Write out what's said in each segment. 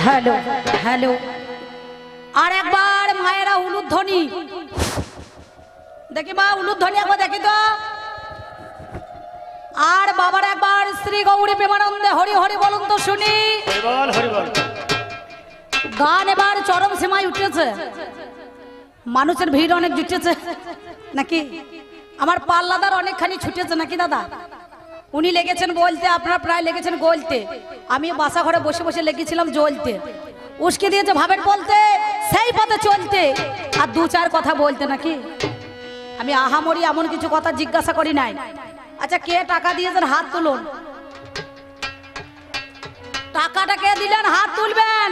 Hello hello আর একবার মায়েরা উলুধ্বনি দেখি মা উলুধ্বনি একবার দেখি তো আর বাবার একবার শ্রী গৌরী প্রেমানন্দে হরি হরি বলুন তো শুনি গান এবার চরম সীমায় উঠেছে মানুষের ভিড় অনেক জুটেছে নাকি আমার পাল্লাদার অনেকখানি ছুটেছে নাকি দাদা উনি লেগেছেন বলতে আপনারা প্রায় লেগেছেন গলতে আমি বাসা ঘরে বসে বসে লেগেছিলাম জ্বলতে উস্কে দিয়েছে ভাবেন বলতে সেই পথে চলতে আর দু চার কথা বলতে নাকি আমি আহামরি এমন কিছু কথা জিজ্ঞাসা করি নাই আচ্ছা কে টাকা দিয়েছেন হাত তুলুন টাকাটা কে দিলেন হাত তুলবেন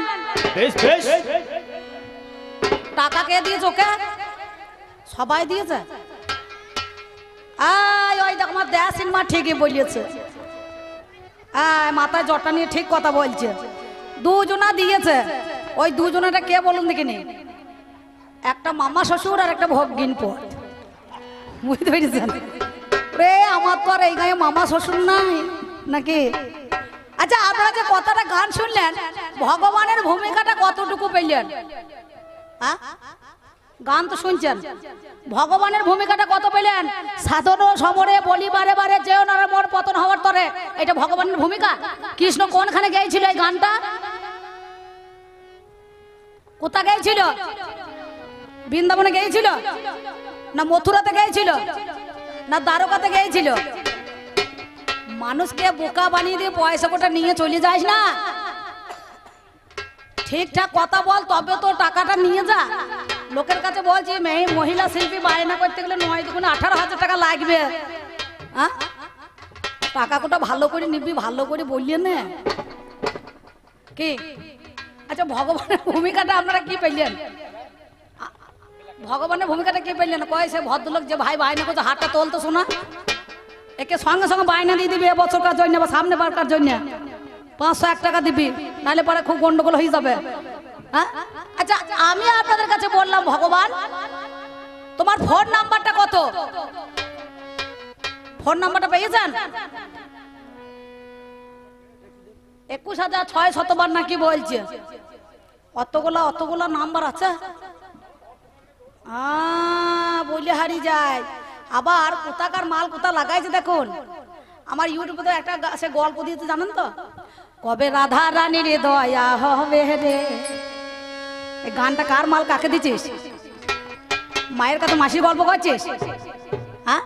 টাকা কে দিয়েছে ওকে সবাই দিয়েছে ওই দেখ আমার দেয়া সিনেমা ঠিকই বলিয়েছে মাথায় জটা নিয়ে ঠিক কথা বলছে দুজনা দিয়েছে ওই দুজনেটা কে বলুন দেখিনি একটা মামা শ্বশুর আর একটা ভগ্গিন পথ বুঝতে পেরেছেন রে আমার তো আর এই গায়ে মামা শ্বশুর নাই নাকি আচ্ছা আপনারা যে কথাটা গান শুনলেন ভগবানের ভূমিকাটা কতটুকু পেলেন গান তো শুনছেন ভগবানের ভূমিকাটা কত পেলেন সাধন সমরে বলি বারে বারে যেও না মন পতন হওয়ার তরে এটা ভগবানের ভূমিকা কৃষ্ণ কোনখানে গেছিল এই গানটা কোথা গেছিল বৃন্দাবনে গিয়েছিল না মথুরাতে গিয়েছিল না দ্বারকাতে গিয়েছিল মানুষকে বোকা বানিয়ে দিয়ে পয়সা কোটা নিয়ে চলে যাস না ঠিকঠাক কথা বল তবে তো টাকাটা নিয়ে যা লোকের কাছে বলছি মহিলা শিল্পী বায়না করতে গেলে 9-18,000 টাকা লাগবে টাকা কোটা ভালো করে নিবি ভালো করে বললেন না কি আচ্ছা ভগবানের ভূমিকাটা আপনারা কি পেলেন ভগবানের ভূমিকাটা কি পেলেন কয় সে ভদ্রলোক যে ভাই বায়না করছে হাতটা তোলতো শোনা একে সঙ্গে সঙ্গে বায়না দিয়ে দিবি এবছরকার জন্য বা সামনে বারকার জন্য 501 টাকা দিবি নাহলে পরে খুব গন্ডগোল হয়ে যাবে আচ্ছা আমি আপনাদের কাছে বললাম ভগবান তোমার ফোন নাম্বারটা কত ফোন নাম্বারটা পেয়েছেন 21,600 বার নাকি বলছে অতগুলা নাম্বার আছে বলে হারিয়ে যায় আবার কোথাকার মাল কোথা লাগাইছে দেখুন আমার ইউটিউবে তো একটা সে গল্প দিয়েছে জানেন তো কবে রাধা রানীর দয়া হবে রে এই গানটা কার মাল কাকে দিছিস মায়ের কাছে মাসির গল্প করছিস হ্যাঁ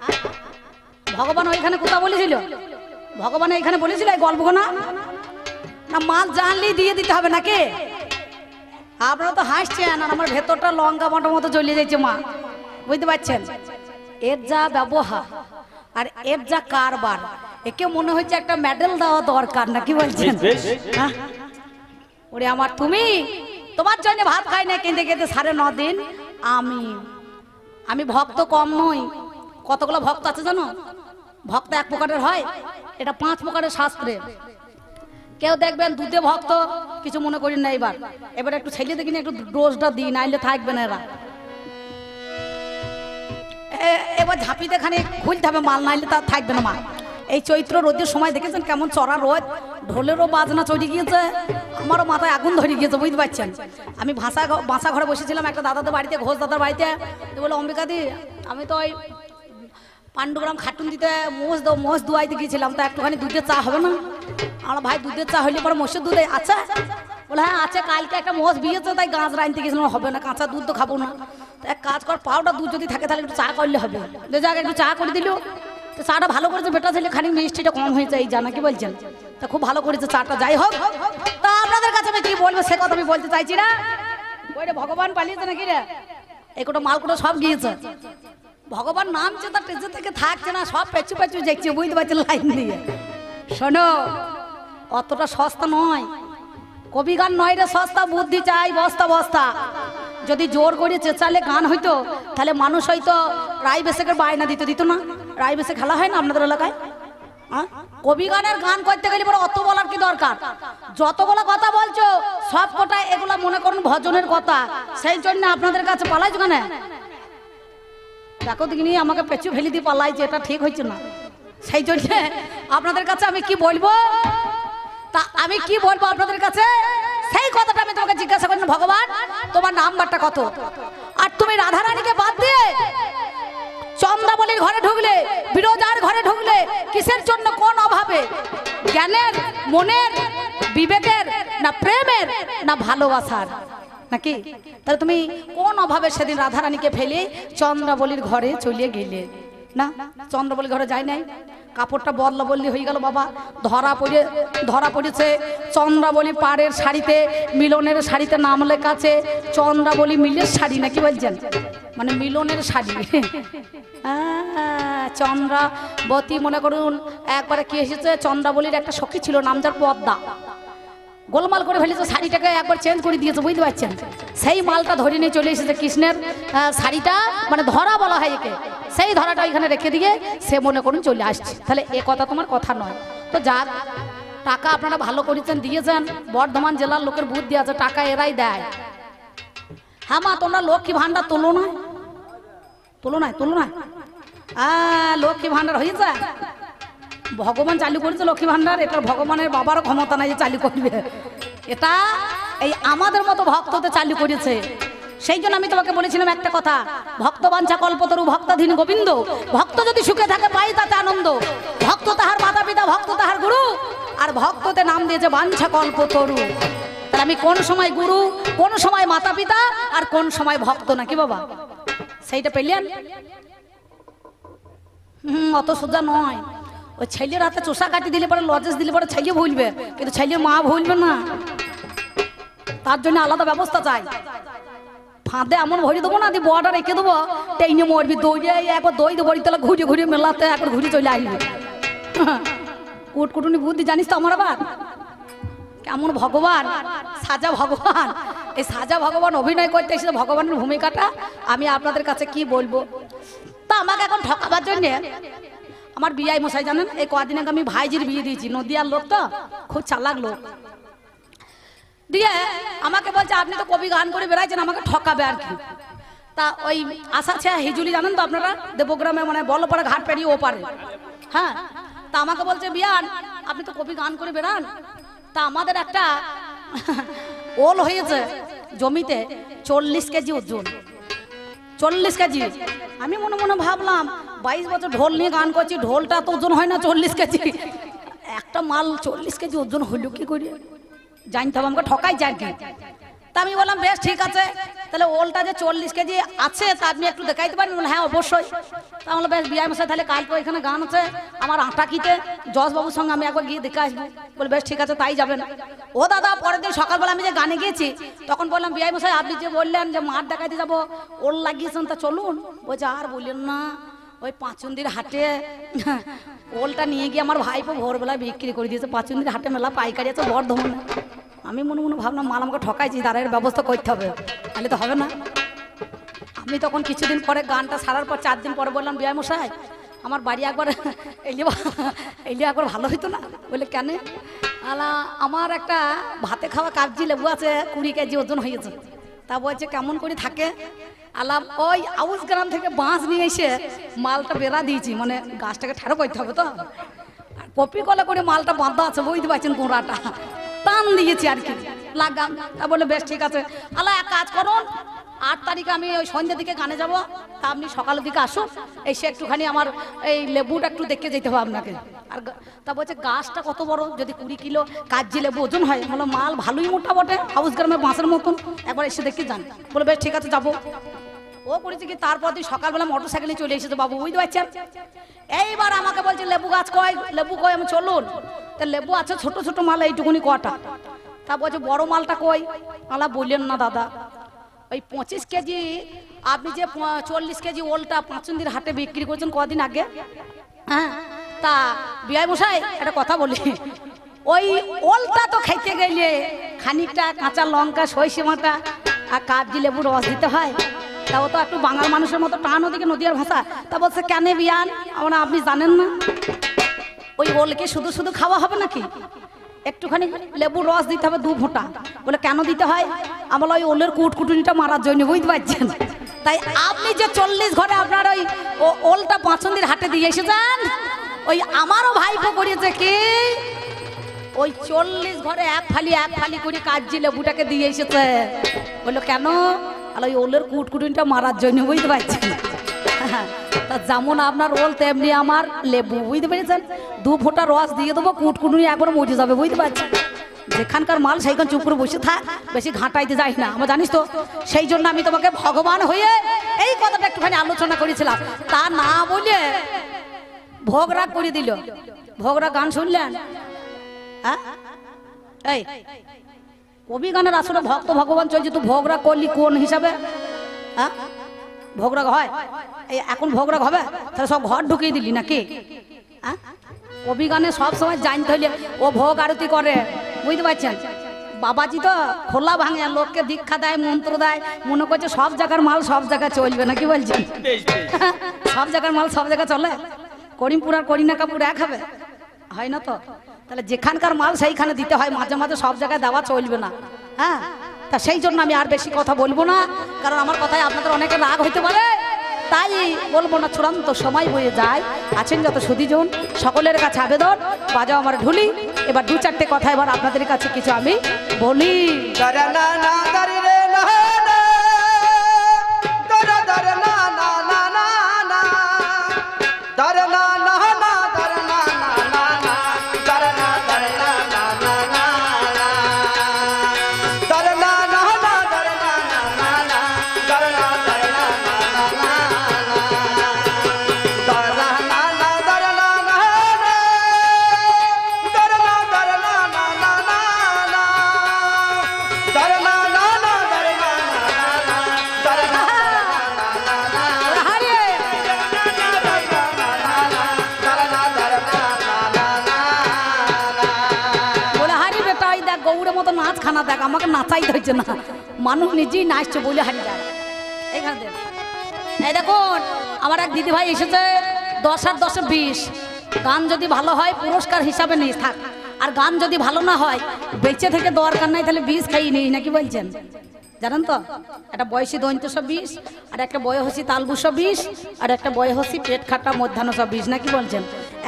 ভগবান ওইখানে কোথা বলেছিল ভগবান এইখানে বলেছিল এই গল্প না মাল জানলেই দিয়ে দিতে হবে নাকি আপনারা তো হাসছেন আর আমার ভেতরটা লঙ্কা বাটার মতো জ্বলিয়ে যাচ্ছে মা বুঝতে পারছেন এর যা ব্যবহার আর এর যা কারবার একে মনে হচ্ছে একটা মেডেল দেওয়া দরকার নাকি বলছেন ওরে আমার তুমি তোমার জন্য ভাত খাই না কেঁদে কেঁদে 9.5 দিন আমি ভক্ত কম নই কতগুলো ভক্ত আছে জানো ভক্ত এক প্রকারের হয় এটা 5 প্রকারের শাস্ত্রে কেউ দেখবেন দুধে ভক্ত কিছু মনে করি না এবার একটু ছেলে দেখিনি একটু ডোজটা দিই নাইলে থাকবে না এরা এবার ঝাঁপিতে খানে খুলতে হবে মাল নাইলে তা থাকবে না মা এই চৈত্র রোদের সময় দেখেছেন কেমন চড়া রোদ ঢোলেরও বাজনা চড়ে গিয়েছে আমারও মাথায় আগুন ধরে গিয়েছে বুঝতে পারছেন আমি বাসা ঘরে বসেছিলাম একটা দাদাদের বাড়িতে ঘোষ দাদার বাড়িতে বলে অম্বিকাদি আমি তো ওই পাণ্ডুগ্রাম খাটুন দিতে মোষ দুয়াইতে গিয়েছিলাম তো একটুখানি দুধের চা হবে না আমার ভাই দুধের চা হইলে পরে মোষের দুধে আচ্ছা বলে হ্যাঁ আছে কালকে একটা মোষ বিয়েছে তাই গাছ রাইনতে গেছিলাম হবে না কাঁচা দুধ তো খাবো না এক কাজ কর পাউডার দুধ যদি থাকে তাহলে একটু চা করলে হবে যাক একটু চা করে দিল তো চাটা ভালো করেছে বেটা ছেলে খানিক মিষ্টিটা কম হয়ে যায় জানা কি বলছেন তা খুব ভালো করেছে চাটা যাই হোক তা আপনাদের কাছে আমি কি বলবো সে কথা আমি বলতে চাইছি না ওইটা ভগবান পালিয়েছে নাকি রে এই কোটা মালকুটো সব গিয়েছে ভগবান নামছে তার টেজে থেকে থাকছে না সব পেছু পেছু দেখছে বুঝতে পারছে লাইন দিয়ে শোনো অতটা সস্তা নয় কবি গান নয় রে সস্তা বুদ্ধি চাই বস্তা বস্তা যদি জোর করে চেঁচালে গান হইতো তাহলে মানুষ হয়তো রায় বেসেকের বায়না দিত না রায় বেসে খেলা হয় না আপনাদের এলাকায় কবি গানের গান করতে গেলে পরে অত বলার কি দরকার যতগুলো কথা বলছো সব কটা এগুলা মনে করুন ভজনের কথা সেই জন্য আপনাদের কাছে পালাইছো কেন দেখো দেখিনি আমাকে পেছু ফেলে দিয়ে পালাইছে এটা ঠিক হচ্ছে না সেই জন্য আপনাদের কাছে আমি কি বলবো তা আমি কি বলবো আপনাদের কাছে সেই কথাটা আমি তোমাকে জিজ্ঞাসা করি, ভগবান তোমার নাম্বারটা কত? আর তুমি রাধারানীকে বাদ দিয়ে চন্দ্রাবলীর ঘরে ঢুকলে, বিরজার ঘরে ঢুকলে কিসের জন্য? কোন অভাবে? জ্ঞানের, মনের, বিবেকের, না প্রেমের, না ভালোবাসার নাকি? তাহলে তুমি কোন অভাবে সেদিন রাধারানীকে ফেলে চন্দ্রাবলীর ঘরে চলে গেলে? না, চন্দ্রাবলীর ঘরে যাই নাই, কাপড়টা বদলা বদলি হয়ে গেল বাবা। ধরা পড়েছে চন্দ্রাবলী পাড়ের শাড়িতে, মিলনের শাড়িতে নাম লেখা আছে চন্দ্রাবলী মিলের শাড়ি, নাকি বলছেন? মানে মিলনের শাড়ি। চন্দ্রাবতী মনে করুন একবারে কি এসেছে, চন্দ্রাবলীর একটা সখী ছিল নাম যার পদ্মা, গোলমাল করে ফেলেছে, শাড়িটাকে একবার চেঞ্জ করে দিয়েছে, বুঝতে পারছেন? সেই মালটা ধরে নিয়ে চলে এসেছে কৃষ্ণের শাড়িটা, মানে ধরা বলা হয় একে, সেই ধরাটা এখানে রেখে দিয়ে সে মনে করুন চলে আসছে। তাহলে এ কথা তোমার কথা নয়। তো যাক, টাকা আপনারা ভালো করেছেন, দিয়েছেন, বর্ধমান জেলার লোকের বুদ্ধি আছে, টাকা এরাই দেয়। হ্যাঁ মা, তোমরা লক্ষ্মী ভান্ডার তোলো না? তোলো না? লক্ষ্মী ভান্ডার হয়েছে, ভগবান চালু করেছে লক্ষ্মী ভান্ডার। এটা ভগবানের বাবারও ক্ষমতা নাই যে চালু করবে, এটা এই আমাদের মতো ভক্তদের চালু করেছে। সেই জন্য আমি তোমাকে বলেছিলাম একটা কথা, ভক্তবাঞ্ছা কল্পতরু ভক্তাধীন গোবিন্দ। ভক্ত যদি সুখে থাকে পাই তাতে আনন্দ। ভক্ত তাহার মাতা পিতা, ভক্ত তাহার গুরু, আর ভক্ততে নাম দিয়েছে বাঞ্ছা কল্পতরু। তাহলে আমি কোন সময় গুরু, কোন সময় মাতা পিতা, আর কোন সময় ভক্ত, নাকি বাবা? সেইটা পেলেন? অত সোজা নয়। ওই ছেলের হাতে চোষা কাটি দিলে পরে, লজেস দিলে পরে ছেলে ভুলবে, কিন্তু ছেলের মা ভুলবে না। তার জন্য আলাদা ব্যবস্থা চাই। ফাঁদে এমন ভরি দেবো না, দিয়ে বড়টা রেখে দেবো, টেনে মরবি, দৌড়ে একবার দই দেবো, তাহলে ঘুরিয়ে ঘুরিয়ে মেলাতে একবার ঘুরে চলে আসবে। কুটকুটুনি বুদ্ধি জানিস তো আমার আবার কেমন ভগবান, সাজা ভগবান। এই সাজা ভগবান অভিনয় করতে এসেছে, ভগবানের ভূমিকাটা আমি আপনাদের কাছে কি বলবো। তা আমাকে এখন ঠকাবার জন্য আমার বিয়াই মশাই জানেন, এই কদিন আগে আমি ভাইজির বিয়ে দিয়েছি, নদিয়ার লোক তো, খুব চালাক লোক, দিয়ে আমাকে বলছে আপনি তো কবি গান করে বেড়াইছেন, আমাকে ঠকাবে আর কি। তা ওই আশা ছে হিজুলি জানেন তো আপনারা, দেবগ্রামে মানে বলপাড়া ঘাট পেরিয়ে ওপারে, হ্যাঁ। তা আমাকে বলছে বিয়ান আপনি তো কবি গান করে বেড়ান, তা আমাদের একটা ওল হয়েছে জমিতে 40 কেজি ওজন, 40 কেজি। আমি মনে মনে ভাবলাম 22 বছর ঢোল নিয়ে গান করছি, ঢোলটা তো ওজন হয় না 40 কেজি, একটা মাল 40 কেজি ওজন হইল কি করে? জানতে হবে, আমাকে ঠকাই যায় কি? তা আমি বললাম বেশ ঠিক আছে, তাহলে ওলটা যে 40 কেজি আছে তা আপনি একটু দেখাইতে পারেন? হ্যাঁ অবশ্যই। তাহলে বেশ বিয়াই মশাই, তাহলে কালকে এখানে গান আছে আমার আটাকিতে, যশবাবুর সঙ্গে আমি একবার গিয়ে দেখে আসবো। বলে বেশ ঠিক আছে তাই যাবেন। ও দাদা পরের দিন সকালবেলা আমি যে গানে গিয়েছি তখন বললাম বিয়াই মশাই আপনি যে বললেন যে মাঠ দেখাইতে যাবো, ওল লাগিয়েছেন, তা চলুন। বলছে আর বললেন না, ওই পাঁচুন্দির হাটে ওলটা নিয়ে গিয়ে আমার ভাইপো ভোরবেলায় বিক্রি করে দিয়েছে, পাঁচুন্দির হাটে মেলা পাইকারি আছে বর্ধমানে। আমি মনে মনে ভাবলাম মাল আমাকে ঠকাইছি, তার ব্যবস্থা করতে হবে, তাহলে তো হবে না। আমি তখন কিছুদিন পরে গানটা সারার পর 4 দিন পরে বললাম বিয়াই মশাই আমার বাড়ি একবার এলে একবার ভালো হইতো না? বলে কেন? আলা আমার একটা ভাতে খাওয়া কাগজি লেবু আছে 20 কেজি ওজন হয়েছে। তা বলছে কেমন করে থাকে? আলাম ওই আউস গ্রাম থেকে বাঁশ নিয়ে এসে মালটা বেড়া দিয়েছি, মানে গাছটাকে ঠাড়ো করতে হবে তো, কপি কলা করে মালটা বাঁধা আছে, বুঝতে পারছেন, গোড়াটা টান দিয়েছি আর কি, লাগাম। তা বলে বেশ ঠিক আছে। আলা এক কাজ করুন, 8 তারিখে আমি ওই সন্ধ্যের দিকে গানে যাব, তা আপনি সকালের দিকে আসুন, এসে একটুখানি আমার এই লেবুটা একটু দেখে যেতে হবে আপনাকে। আর তা বলছে গাছটা কত বড়? যদি 20 কিলো কাগজি লেবু ওজন হয়। বলো মাল ভালোই মোটা বটে, হাউস গ্রামে বাঁশের মতন, একবার এসে দেখে যান। বলে বেশ ঠিক আছে যাবো। ও করেছে কি তারপর দিন সকালবেলা মোটর সাইকেলে চলে এসেছে বাবু, বুঝতে পারছেন। এইবার আমাকে বলছে লেবু গাছ কয়? লেবু কয়? আমি চলুন। তা লেবু আছে ছোট ছোট মাল এইটুকুনি কটা। তা বলছে বড় মালটা কই? আলা বললেন না দাদা, ওই 25 কেজি আপনি যে 40 কেজি ওলটা পাঁচুন্দির হাটে বিক্রি করছেন কদিন আগে, হ্যাঁ। তা বিয়াই মশাই একটা কথা বলি, ওই ওলটা তো খাইতে গেলে খানিকটা কাঁচা লঙ্কা, সরিষাটা আর কাগজি লেবুর রস দিতে হয়। তা ও তো একটু বাঙাল মানুষের মতো টান, ওদিকে নদীয়ার ভাষা। তা বলছে কেন বিয়ান, আমরা আপনি জানেন না ওই ওলকে শুধু শুধু খাওয়া হবে নাকি? একটুখানি লেবুর রস দিতে হবে 2 ফোঁটা। বলে কেন দিতে হয়? আমরা ওই ওলের কুটকুটুনিটা মারার জন্য, বুঝতে পারছেন। তাই আপনি যে 40 ঘরে আপনার ওই ওলটা পাঁচন্দির হাটে দিয়ে এসে যান, ওই আমারও ভাইপো করিয়েছে কি ওই 40 ঘরে এক ফালি করে কাটছি লেবুটাকে দিয়ে এসেছে। বললো কেন? আর ওই ওলের কুটকুটিটা মারার জন্য, বুঝতে পারছেন? তা যেমন আপনার ওল তেমনি আমার লেবু, বুঝতে পেরেছেন? 2 ফোঁটা রস দিয়ে দেবো, কুটকুটুনি একবার মরে যাবে, বুঝতে পারছেন? যেখানকার মাল সেইখান চুপ করে বসে থাক, বেশি ঘাঁটাইতে যাই না, আমার জানিস তো। সেই জন্য আমি তোমাকে ভগবান হয়ে এই কথাটা একটুখানি আলোচনা করেছিলাম। তা না বলে ভোগরাগ করে দিল। ভোগরাগ গান শুনলেন? হ্যাঁ, এই কবি গানের আসলে ভক্ত ভগবান চলছে, তুই ভোগরাগ করলি কোন হিসাবে? হ্যাঁ, ভোগরাগ হয়? এই এখন ভোগরাগ হবে? তাহলে সব ঘর ঢুকিয়ে দিলি নাকি? হ্যাঁ, কবি গানে সব সময় জানতে হইলে ও ভোগ আরতি করে, বুঝতে পারছেন? বাবাজি তো খোলা ভাঙে, লোককে দীক্ষা দেয়, মন্ত্র দেয়, মনে করছে সব জায়গার মাল সব জায়গায় চলবে না, কি বলছেন? সব জায়গার মাল সব জায়গায় চলে? করিমপুর আর করিনা কাপুর এক হবে? হয় না তো। তাহলে যেখানকার মাল সেইখানে দিতে হয়, মাঝে মাঝে সব জায়গায় দেওয়া চলবে না। হ্যাঁ, তা সেই জন্য আমি আর বেশি কথা বলবো না, কারণ আমার কথায় আপনাদের অনেকে রাগ হইতে পারে, তাই বলবো না। চূড়ান্ত সময় বয়ে যায়। আছেন যত সুধীজন, সকলের কাছে আবেদন, বাজাও আমার ঢুলি। এবার 2-4টে কথা এবার আপনাদের কাছে কিছু আমি বলি। খানা দেখ, আমাকে নাচাইতে হচ্ছে না, মানুষ নিজেই নাচছে বলে হারিয়ে যায়। এইখানে দেখ, এই দেখুন আমার এক দিদি ভাই এসেছে, 10 আর 10 20। গান যদি ভালো হয় পুরস্কার হিসাবে নিস থাক, আর গান যদি ভালো না হয় বেঁচে থেকে দরকার নাই, তাহলে 20 খাইয়ে নিস, নাকি বলছেন? জানেন তো, একটা বয়সী দৈন্ত 20, আর একটা বয়সী তালবু 20, আর একটা বয়সী পেট খাটা মধ্যাহ্ন 20, নাকি বলছেন?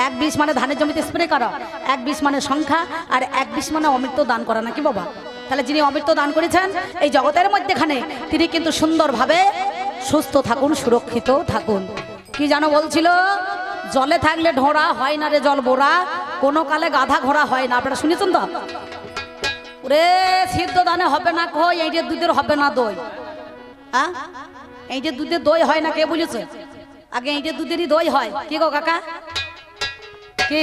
1 20 মানে ধানের জমিতে স্প্রে করা, 1 20 মানে সংখ্যা, আর 1 20 মানে অমৃত দান করা, নাকি বাবা? তাহলে যিনি অমৃত দান করেছেন এই জগতের মধ্যেখানে, তিনি কিন্তু সুন্দরভাবে সুস্থ থাকুন, সুরক্ষিত থাকুন। কি জানো বলছিল? জলে থাকলে ঢোড়া হয় না রে জল বোরা, কোনো কালে গাধা ঘোড়া হয় না। আপনারা শুনেছেন তো? ওরে সিদ্ধ দানে হবে না কই, এই যে দুধের হবে না দই। হ্যাঁ, এই যে দুধের দই হয় না, কে বলেছে? আগে এই যে দুধেরই দই হয়। কি গো কাকা, কি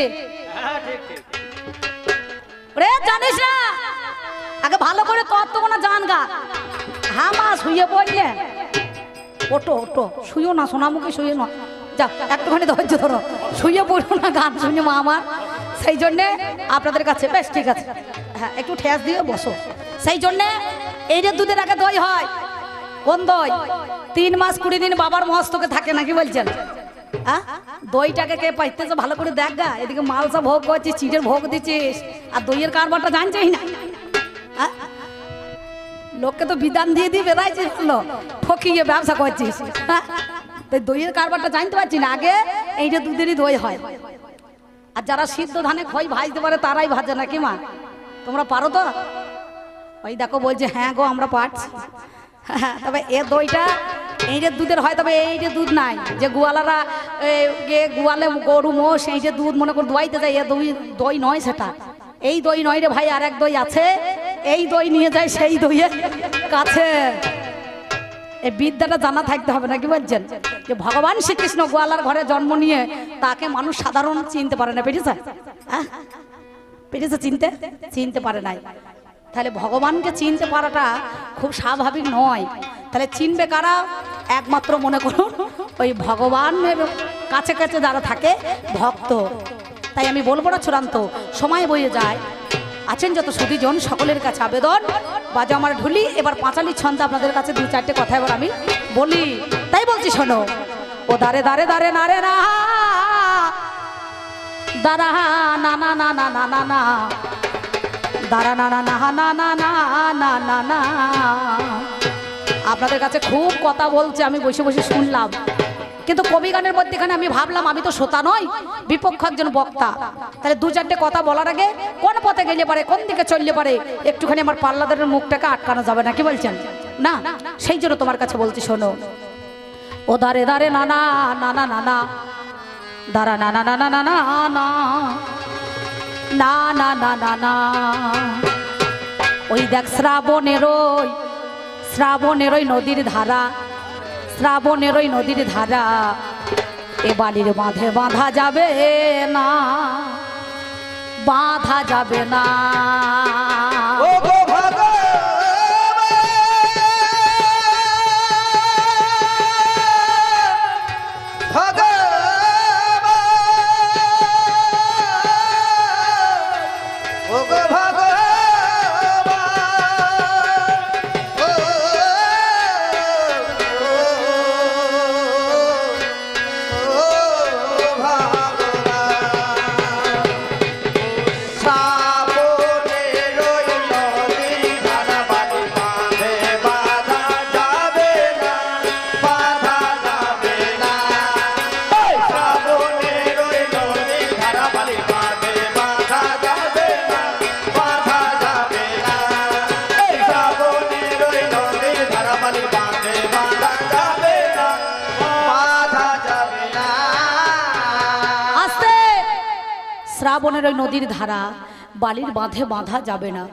ওরে জানিস না? আগে ভালো করে তত্ত্বগুলো জান গা। হ্যাঁ মা, শুয়ে পড়লে ওটো ওটো, শুয়েও না সোনামুখী, শুয়ে না, যা একটুখানি ধৈর্য ধরো, শুয়ে পড়ো না, গান শুনে মা আমার। সেই জন্যে আপনাদের কাছে, বেশ ঠিক আছে, হ্যাঁ একটু ঠেস দিয়ে বসো। সেই জন্যে এই যে দুধের আগে দই হয়, কোন দই? 3 মাস 20 দিন বাবার মহস্তকে থাকে, নাকি বলছেন? হ্যাঁ, দইটাকে কে পাইতেছে ভালো করে দেখ গা। এদিকে মালসা ভোগ করছিস, চিটের ভোগ দিচ্ছিস, আর দইয়ের কারবারটা জানছিস না। হ্যাঁ, লোককে তো বিধান দিয়ে দিয়ে বেড়াইছিস, ঠকিয়ে ব্যবসা করছিস। হ্যাঁ, দইয়ের কারবারটা জানতে পারছি না। আগে এই যে দুধেরই দই হয়, আর যারা সিদ্ধ ধানে খই ভাজতে পারে তারাই ভাজে, নাকি মা? তোমরা পারো তো? ওই দেখো বলছে হ্যাঁ গো আমরা পারছি। তবে এ দইটা এই যে দুধের হয়, তবে এই যে দুধ নাই, যে গোয়ালারা গোয়ালে গরু মোষ এই যে দুধ মনে করে দোয়াইতে যায়, এ দই নয় সেটা। এই দই নয় রে ভাই, আর এক দই আছে, এই দই নিয়ে যায় সেই দইয়ের কাছে। এই বিদ্যাটা জানা থাকতে হবে, নাকি বলছেন? যে ভগবান শ্রীকৃষ্ণ গোয়ালার ঘরে জন্ম নিয়ে তাকে মানুষ সাধারণ চিনতে পারে না, পেরেছে? হ্যাঁ, পেরেছে চিনতে পারে নাই। তাহলে ভগবানকে চিনতে পারাটা খুব স্বাভাবিক নয়। তাহলে চিনবে কারা? একমাত্র মনে করুন ওই ভগবানের কাছে কাছে যারা থাকে, ভক্ত। তাই আমি বলবো না, চূড়ান্ত সময় বয়ে যায়। আছেন যত সুধীজন, সকলের কাছে আবেদন, বাজা আমার ঢুলি। এবার পাঁচালি ছন্দে আপনাদের কাছে 2-4টে কথা এবার আমি বলি। তাই বলছি শোনো। ও দারে দারে দারে না রে না, দারা না না না না না না না, দারা না না না না না না না না না। আপনাদের কাছে খুব কথা বলছে, আমি বসে বসে শুনলাম। কিন্তু কবি গানের মধ্যেখানে আমি ভাবলাম আমি তো শ্রোতা নই, বিপক্ষ একজন বক্তা, তাহলে দু চারটে কথা বলার আগে কোন পথে গেলে পারে, কোন দিকে চললে পারে, একটুখানি আমার পাল্লাদারের মুখটাকে আটকানো যাবে না, কি বলছেন? না, সেই জন্য তোমার কাছে বলছি, শোনো। ও দারে দারে নানা নানা নানা দারা নানা নানা নানা না না না না না না, ওই দেখ শ্রাবণের ওই নদীর ধারা, শ্রাবণের ওই নদীর ধারা, এ বালির বাঁধে বাঁধা যাবে না, বাঁধা যাবে না। শ্রাবণের ওই নদীর ধারা বালির বাঁধে বাঁধা যাবে না।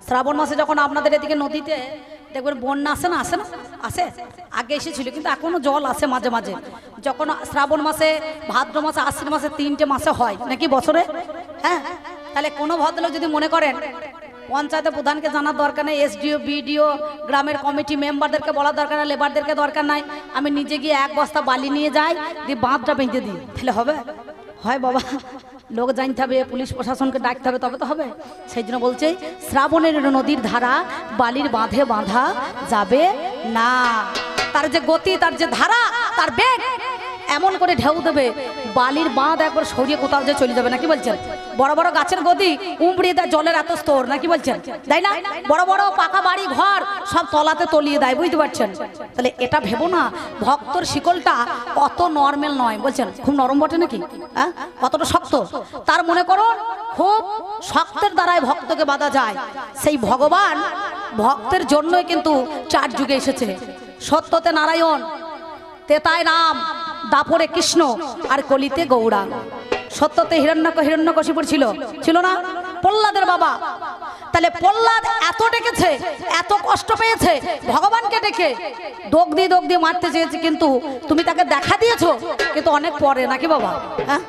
শ্রাবণ মাসে যখন আপনাদের এদিকে নদীতে দেখবেন বন্যা আসে না, আসে না, আসে, আগে এসেছিল কিন্তু এখনো জল আসে মাঝে মাঝে। যখন শ্রাবণ মাসে, ভাদ্র মাসে, আশ্বিন মাসে, 3টে মাসে হয় নাকি বছরে, হ্যাঁ, তাহলে কোনো ভদ্রলোক যদি মনে করেন পঞ্চায়েতের প্রধানকে জানার দরকার নেই, এসডিও বিডিও গ্রামের কমিটি মেম্বারদেরকে বলার দরকার নেই, লেবারদেরকে দরকার নাই, আমি নিজে গিয়ে 1 বস্তা বালি নিয়ে যাই, দিয়ে বাঁধটা বেঁধে দিই, তাহলে হবে? হয় বাবা, লোক জানতে হবে, পুলিশ প্রশাসনকে ডাকতে হবে, তবে তো হবে। সেই জন্য বলছে শ্রাবণের নদীর ধারা বালির বাঁধে বাঁধা যাবে না। তার যে গতি, তার যে ধারা, তার বেগ এমন করে ঢেউ দেবে, বালির বাঁধ একবার সরিয়ে কোথাও যে চলে যাবে, নাকি বলছেন? বড় বড় গাছের গদি উমড়িয়ে দেয় জলের এত স্তর, নাকি বলছেন? তাই না? বড় বড় পাকা বাড়ি ঘর সব তলাতে তলিয়ে দেয়, বুঝতে পারছেন? তাহলে এটা ভেবো না ভক্তর শিকলটা কত নরমাল নয়, বলছেন খুব নরম বটে নাকি, হ্যাঁ, কতটা শক্ত। তার মনে করো খুব শক্তের দ্বারাই ভক্তকে বাঁধা যায়। সেই ভগবান ভক্তের জন্যই কিন্তু 4 যুগে এসেছে। সত্যতে নারায়ণ, তেতায় রাম, দাপরে কৃষ্ণ, আর কলিতে গৌড়া। সত্যতে হিরণ্যকশিপুর ছিল না, প্রহ্লাদের বাবা। তাহলে প্রহ্লাদ এত ডেকেছে, এত কষ্ট পেয়েছে ভগবানকে ডেকে, দোগ দিয়ে মারতে চেয়েছে, কিন্তু তুমি তাকে দেখা দিয়েছো কিন্তু অনেক পরে, নাকি বাবা, হ্যাঁ?